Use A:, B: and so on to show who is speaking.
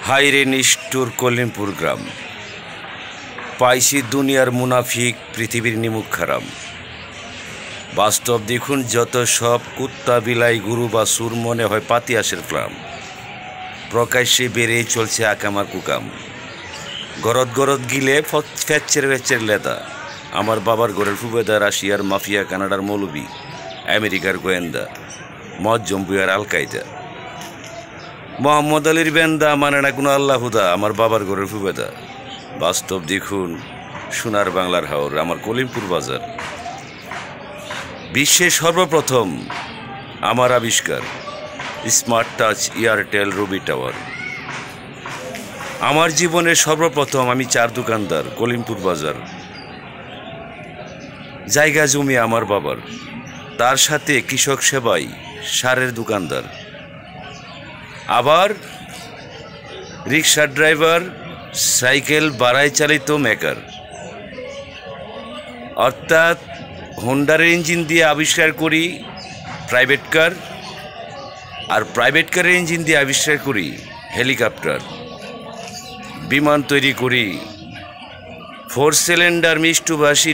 A: হাইরে নিষ্ঠুর কলিমপুর গ্রাম, পাইছি দুনিয়ার মুনাফিক, পৃথিবীর নিমুখ খারাম। বাস্তব দেখুন, যত সব কুত্তা বিলাই গুরু বা সুর মনে হয় পাতিয়াসের গ্রাম। প্রকাশ্যে বেড়েই চলছে আকামার কুকাম। গরদ গরদ গিলে ফ্যাচ্চের ফ্যাচ্চের লেদা। আমার বাবার ঘরের ফুবেদা, রাশিয়ার মাফিয়া, কানাডার মৌলবি, আমেরিকার গোয়েন্দা, মদ জম্বুয়ার আল কায়দা। মোহাম্মদ আলীর বেন্দা, মানে না কোনো আল্লাহুদা, আমার বাবার ঘরের ফুবেদা। বাস্তব দেখুন, সোনার বাংলার হাওর, আমার কলিমপুর বাজার। বিশ্বের সর্বপ্রথম আমার আবিষ্কার smart touch Airtel Ruby tower. আমার জীবনের সর্বপ্রথম আমি চার দোকানদার, কলিমপুর বাজার। জায়গা জমি আমার বাবার, তার সাথে কৃষক সেবাই, সারের দোকানদার, আবার রিক্সা ড্রাইভার, সাইকেল বাড়াই চালিত মেকার। অর্থাৎ হোন্ডার ইঞ্জিন দিয়ে আবিষ্কার করি প্রাইভেট কার, আর প্রাইভেট কারের ইঞ্জিন দিয়ে আবিষ্কার করি হেলিকপ্টার। বিমান তৈরি করি 4 সিলিন্ডার মিষ্টুভাষী